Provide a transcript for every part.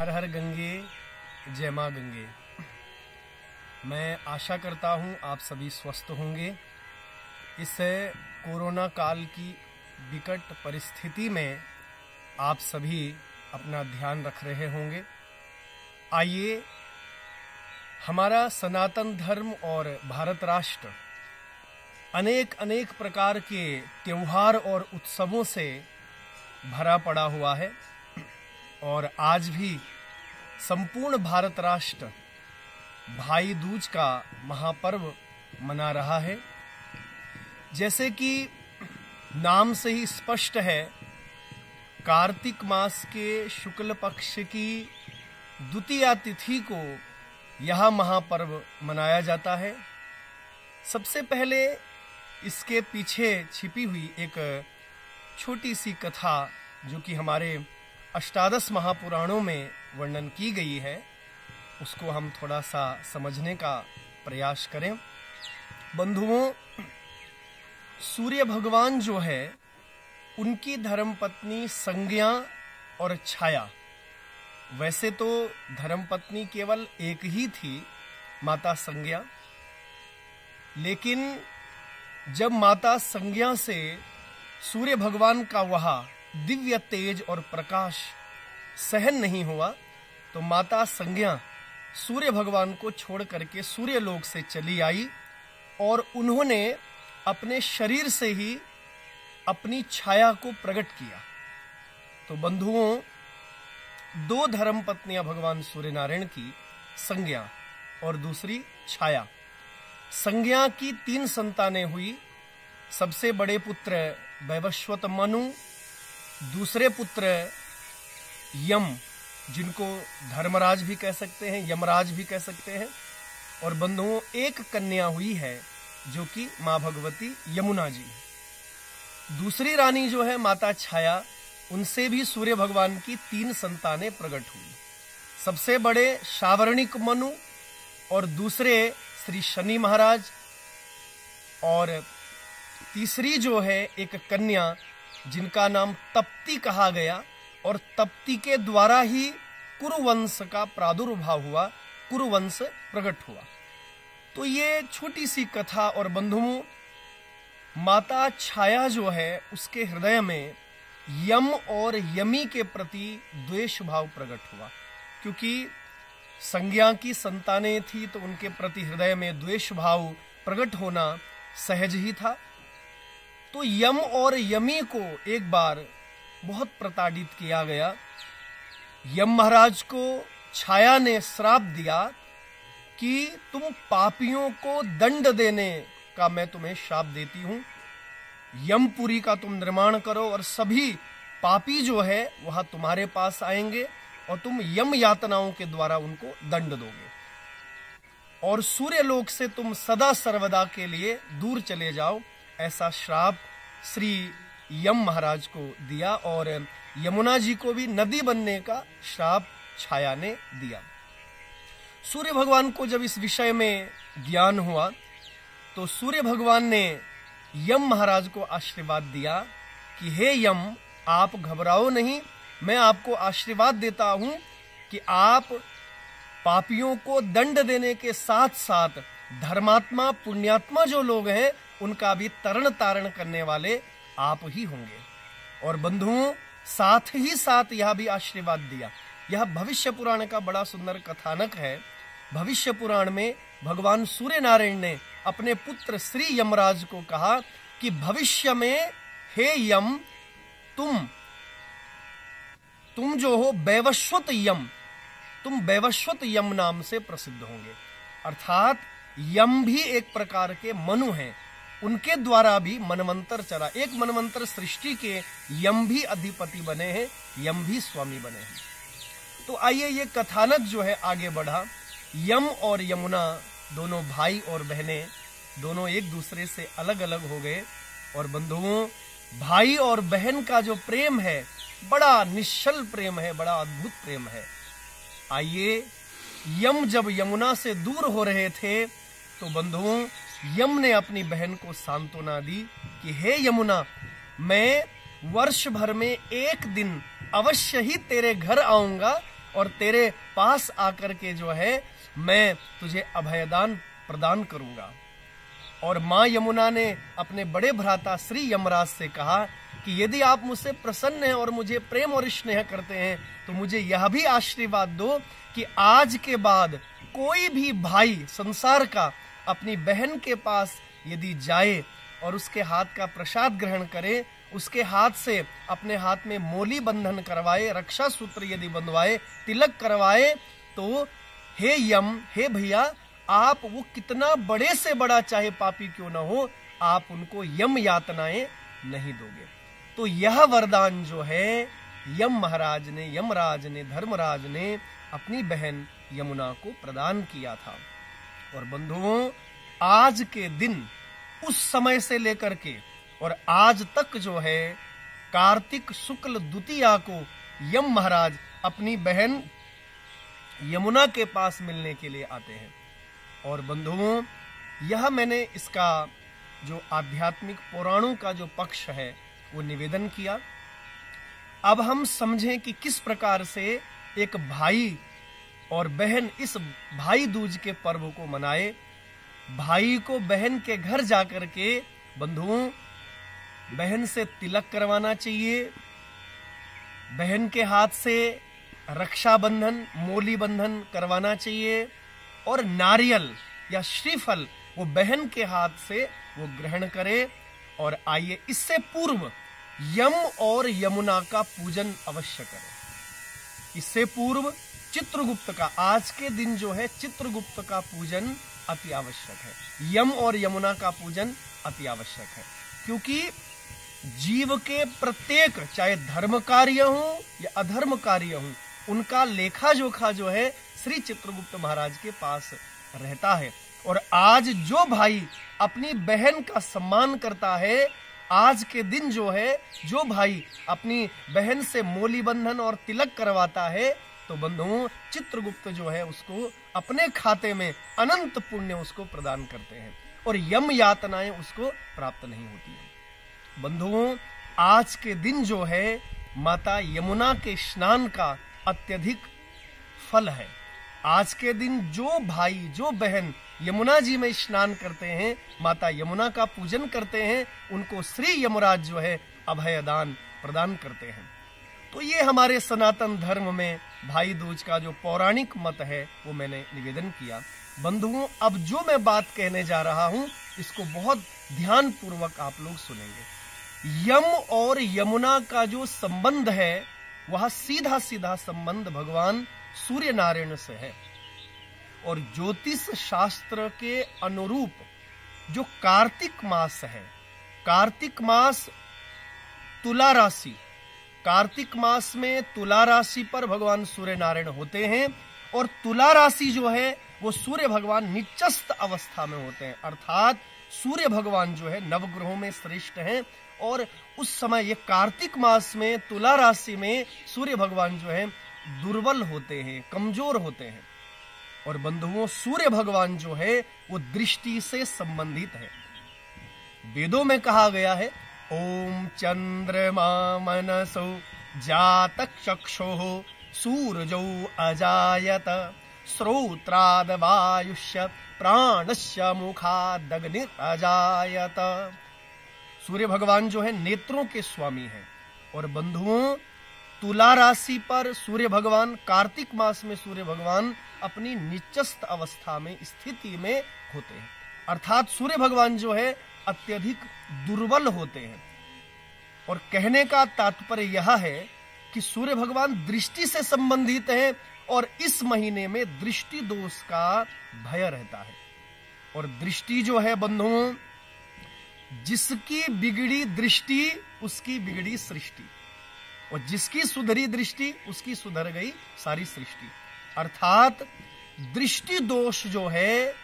हर हर गंगे, जय माँ गंगे। मैं आशा करता हूँ आप सभी स्वस्थ होंगे। इस कोरोना काल की विकट परिस्थिति में आप सभी अपना ध्यान रख रहे होंगे। आइए, हमारा सनातन धर्म और भारत राष्ट्र अनेक अनेक प्रकार के त्योहार और उत्सवों से भरा पड़ा हुआ है और आज भी संपूर्ण भारत राष्ट्र भाई दूज का महापर्व मना रहा है। जैसे कि नाम से ही स्पष्ट है, कार्तिक मास के शुक्ल पक्ष की द्वितीया तिथि को यह महापर्व मनाया जाता है। सबसे पहले इसके पीछे छिपी हुई एक छोटी सी कथा जो कि हमारे अष्टादश महापुराणों में वर्णन की गई है, उसको हम थोड़ा सा समझने का प्रयास करें। बंधुओं, सूर्य भगवान जो है उनकी धर्मपत्नी संज्ञा और छाया, वैसे तो धर्मपत्नी केवल एक ही थी, माता संज्ञा, लेकिन जब माता संज्ञा से सूर्य भगवान का वह दिव्य तेज और प्रकाश सहन नहीं हुआ तो माता संज्ञा सूर्य भगवान को छोड़ करके सूर्य लोक से चली आई और उन्होंने अपने शरीर से ही अपनी छाया को प्रकट किया। तो बंधुओं, दो धर्मपत्नियां भगवान सूर्य नारायण की, संज्ञा और दूसरी छाया। संज्ञा की 3 संतानें हुई। सबसे बड़े पुत्र वैवस्वत मनु, दूसरे पुत्र यम, जिनको धर्मराज भी कह सकते हैं, यमराज भी कह सकते हैं, और बंधुओं एक कन्या हुई है जो कि माँ भगवती यमुना जी। दूसरी रानी जो है माता छाया, उनसे भी सूर्य भगवान की 3 संतानें प्रकट हुई। सबसे बड़े शावर्णिक मनु और दूसरे श्री शनि महाराज, और तीसरी जो है एक कन्या जिनका नाम तप्ती कहा गया, और तप्ती के द्वारा ही कुरुवंश का प्रादुर्भाव हुआ, कुरुवंश प्रकट हुआ। तो ये छोटी सी कथा। और बंधुओं, माता छाया जो है उसके हृदय में यम और यमी के प्रति द्वेष भाव प्रकट हुआ, क्योंकि संज्ञा की संतानें थी तो उनके प्रति हृदय में द्वेष भाव प्रकट होना सहज ही था। तो यम और यमी को एक बार बहुत प्रताड़ित किया गया। यम महाराज को छाया ने श्राप दिया कि तुम पापियों को दंड देने का मैं तुम्हें श्राप देती हूं। यमपुरी का तुम निर्माण करो और सभी पापी जो है वह तुम्हारे पास आएंगे और तुम यम यातनाओं के द्वारा उनको दंड दोगे, और सूर्य लोक से तुम सदा सर्वदा के लिए दूर चले जाओ। ऐसा श्राप श्री यम महाराज को दिया और यमुना जी को भी नदी बनने का श्राप छाया ने दिया। सूर्य भगवान को जब इस विषय में ज्ञान हुआ तो सूर्य भगवान ने यम महाराज को आशीर्वाद दिया कि हे यम, आप घबराओ नहीं, मैं आपको आशीर्वाद देता हूं कि आप पापियों को दंड देने के साथ साथ धर्मात्मा पुण्यात्मा जो लोग हैं उनका भी तरण तारण करने वाले आप ही होंगे। और बंधुओं, साथ ही साथ यह भी आशीर्वाद दिया। यह भविष्य पुराण का बड़ा सुंदर कथानक है। भविष्य पुराण में भगवान सूर्य नारायण ने अपने पुत्र श्री यमराज को कहा कि भविष्य में हे यम, तुम जो हो वैवस्वत यम, तुम वैवस्वत यम नाम से प्रसिद्ध होंगे। अर्थात यम भी एक प्रकार के मनु हैं, उनके द्वारा भी मनवंतर चला। एक मनवंतर सृष्टि के यम भी अधिपति बने हैं, यम भी स्वामी बने हैं। तो आइए, ये कथानक जो है आगे बढ़ा। यम और यमुना दोनों भाई और बहनें, दोनों एक दूसरे से अलग अलग हो गए। और बंधुओं, भाई और बहन का जो प्रेम है बड़ा निश्चल प्रेम है, बड़ा अद्भुत प्रेम है। आइए, यम जब यमुना से दूर हो रहे थे तो बंधुओं, यम ने अपनी बहन को सांत्वना दी कि हे यमुना, मैं वर्ष भर में एक दिन अवश्य ही तेरे घर आऊंगा और तेरे पास आकर के जो है मैं तुझे अभयदान प्रदान करूंगा। और मां यमुना ने अपने बड़े भ्राता श्री यमराज से कहा कि यदि आप मुझसे प्रसन्न हैं और मुझे प्रेम और स्नेह करते हैं तो मुझे यह भी आशीर्वाद दो कि आज के बाद कोई भी भाई संसार का अपनी बहन के पास यदि जाए और उसके हाथ का प्रसाद ग्रहण करे, उसके हाथ से अपने हाथ में मोली बंधन करवाए, रक्षा सूत्र यदि बंधवाए, तिलक करवाए, तो हे यम, हे भैया, आप वो कितना बड़े से बड़ा चाहे पापी क्यों ना हो, आप उनको यम यातनाएं नहीं दोगे। तो यह वरदान जो है यमराज ने धर्मराज ने अपनी बहन यमुना को प्रदान किया था। और बंधुओं, आज के दिन उस समय से लेकर के और आज तक जो है कार्तिक शुक्ल द्वितीया को यम महाराज अपनी बहन यमुना के पास मिलने के लिए आते हैं। और बंधुओं, यह मैंने इसका जो आध्यात्मिक पुराणों का जो पक्ष है वो निवेदन किया। अब हम समझें कि किस प्रकार से एक भाई और बहन इस भाई दूज के पर्व को मनाए। भाई को बहन के घर जाकर के बंधुओं बहन से तिलक करवाना चाहिए, बहन के हाथ से रक्षाबंधन, मोली बंधन करवाना चाहिए, और नारियल या श्रीफल वो बहन के हाथ से वो ग्रहण करे। और आइए, इससे पूर्व यम और यमुना का पूजन अवश्य करें। इससे पूर्व चित्रगुप्त का, आज के दिन जो है चित्रगुप्त का पूजन अति आवश्यक है। यम और यमुना का पूजन अति आवश्यक है, क्योंकि जीव के प्रत्येक, चाहे धर्म कार्य हो या अधर्म कार्य हो, उनका लेखा जोखा जो है श्री चित्रगुप्त महाराज के पास रहता है। और आज जो भाई अपनी बहन का सम्मान करता है, आज के दिन जो है जो भाई अपनी बहन से मोली बंधन और तिलक करवाता है, तो बंधुओं चित्रगुप्त जो है उसको अपने खाते में अनंत पुण्य उसको प्रदान करते हैं और यम यातनाएं उसको प्राप्त नहीं होती है। बंधुओं, आज के दिन जो है माता यमुना के स्नान का अत्यधिक फल है। आज के दिन जो भाई जो बहन यमुना जी में स्नान करते हैं, माता यमुना का पूजन करते हैं, उनको श्री यमराज जो है अभयदान प्रदान करते हैं। तो ये हमारे सनातन धर्म में भाई दूज का जो पौराणिक मत है वो मैंने निवेदन किया। बंधुओं, अब जो मैं बात कहने जा रहा हूं इसको बहुत ध्यान पूर्वक आप लोग सुनेंगे। यम और यमुना का जो संबंध है वह सीधा सीधा संबंध भगवान सूर्य नारायण से है। और ज्योतिष शास्त्र के अनुरूप जो कार्तिक मास है, कार्तिक मास तुला राशि, कार्तिक मास में तुला राशि पर भगवान सूर्य नारायण होते हैं। और तुला राशि जो है वो सूर्य भगवान निचस्त अवस्था में होते हैं, अर्थात सूर्य भगवान जो है नवग्रहों में श्रेष्ठ हैं। और उस समय ये कार्तिक मास में तुला राशि में सूर्य भगवान जो है दुर्बल होते हैं, कमजोर होते हैं। और बंधुओं, सूर्य भगवान जो है वो दृष्टि से संबंधित है। वेदों में कहा गया है, ओम चंद्रमा मनसो जातक चक्षुः सूरजो अजायत श्रोत्राद वायुष्य प्राणस्य मुखादग्निर अजायत। सूर्य भगवान जो है नेत्रों के स्वामी हैं। और बंधुओं, तुला राशि पर सूर्य भगवान, कार्तिक मास में सूर्य भगवान अपनी निचस्त अवस्था में स्थिति में होते हैं, अर्थात सूर्य भगवान जो है अत्यधिक दुर्बल होते हैं। और कहने का तात्पर्य यह है कि सूर्य भगवान दृष्टि से संबंधित है और इस महीने में दृष्टि दोष का भय रहता है। और दृष्टि जो है बंधुओं, जिसकी बिगड़ी दृष्टि उसकी बिगड़ी सृष्टि, और जिसकी सुधरी दृष्टि उसकी सुधर गई सारी सृष्टि। अर्थात दृष्टि दोष जो है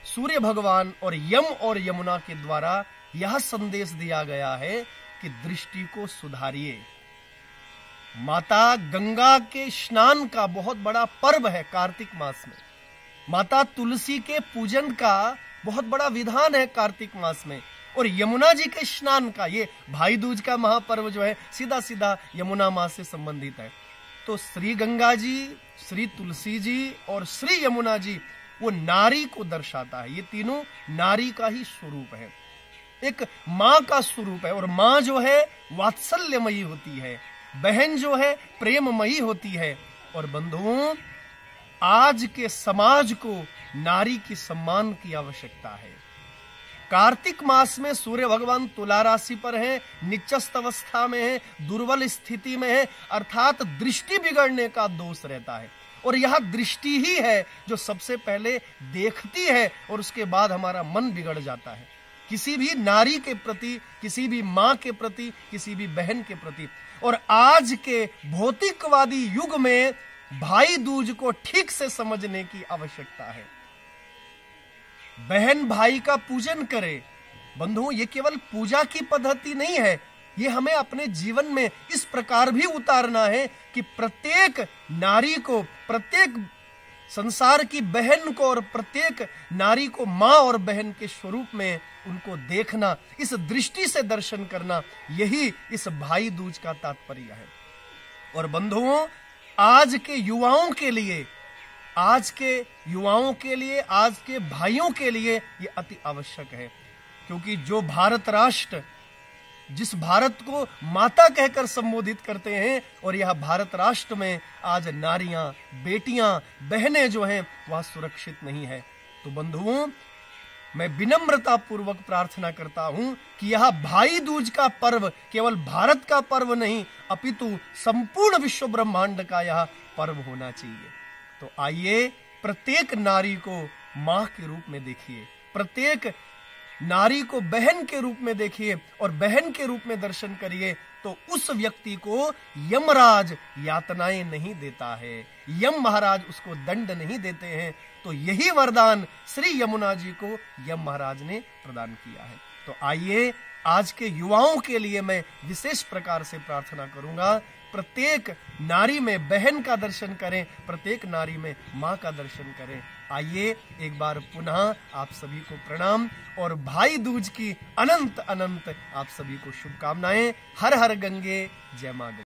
सूर्य भगवान और यम और यमुना के द्वारा यह संदेश दिया गया है कि दृष्टि को सुधारिए। माता गंगा के स्नान का बहुत बड़ा पर्व है कार्तिक मास में। माता तुलसी के पूजन का बहुत बड़ा विधान है कार्तिक मास में। और यमुना जी के स्नान का, ये भाई दूज का महापर्व जो है सीधा सीधा यमुना मास से संबंधित है। तो श्री गंगा जी, श्री तुलसी जी और श्री यमुना जी वो नारी को दर्शाता है। ये तीनों नारी का ही स्वरूप है, एक माँ का स्वरूप है। और माँ जो है वात्सल्यमयी होती है, बहन जो है प्रेममयी होती है। और बंधुओं, आज के समाज को नारी की सम्मान की आवश्यकता है। कार्तिक मास में सूर्य भगवान तुला राशि पर है, निचस्त अवस्था में है, दुर्बल स्थिति में है, अर्थात दृष्टि बिगड़ने का दोष रहता है। और यह दृष्टि ही है जो सबसे पहले देखती है और उसके बाद हमारा मन बिगड़ जाता है, किसी भी नारी के प्रति, किसी भी माँ के प्रति, किसी भी बहन के प्रति। और आज के भौतिकवादी युग में भाई दूज को ठीक से समझने की आवश्यकता है। बहन भाई का पूजन करे। बंधुओं, ये केवल पूजा की पद्धति नहीं है, ये हमें अपने जीवन में इस प्रकार भी उतारना है कि प्रत्येक नारी को, प्रत्येक संसार की बहन को और प्रत्येक नारी को माँ और बहन के स्वरूप में उनको देखना, इस दृष्टि से दर्शन करना, यही इस भाई दूज का तात्पर्य है। और बंधुओं, आज के युवाओं के लिए, आज के युवाओं के लिए, आज के भाइयों के लिए ये अति आवश्यक है। क्योंकि जो भारत राष्ट्र, जिस भारत को माता कहकर संबोधित करते हैं, और यह भारत राष्ट्र में आज नारियां, बेटियां, बहनें जो हैं वह सुरक्षित नहीं है। तो बंधुओं, मैं विनम्रता पूर्वक प्रार्थना करता हूं कि यह भाई दूज का पर्व केवल भारत का पर्व नहीं, अपितु संपूर्ण विश्व ब्रह्मांड का यह पर्व होना चाहिए। तो आइए प्रत्येक नारी को मां के रूप में देखिए, प्रत्येक नारी को बहन के रूप में देखिए और बहन के रूप में दर्शन करिए। तो उस व्यक्ति को यमराज यातनाएं नहीं देता है, यम महाराज उसको दंड नहीं देते हैं। तो यही वरदान श्री यमुना जी को यम महाराज ने प्रदान किया है। तो आइए आज के युवाओं के लिए मैं विशेष प्रकार से प्रार्थना करूंगा, प्रत्येक नारी में बहन का दर्शन करें, प्रत्येक नारी में माँ का दर्शन करें। आइए एक बार पुनः आप सभी को प्रणाम और भाई दूज की अनंत अनंत आप सभी को शुभकामनाएं। हर हर गंगे, जय मां गंगे।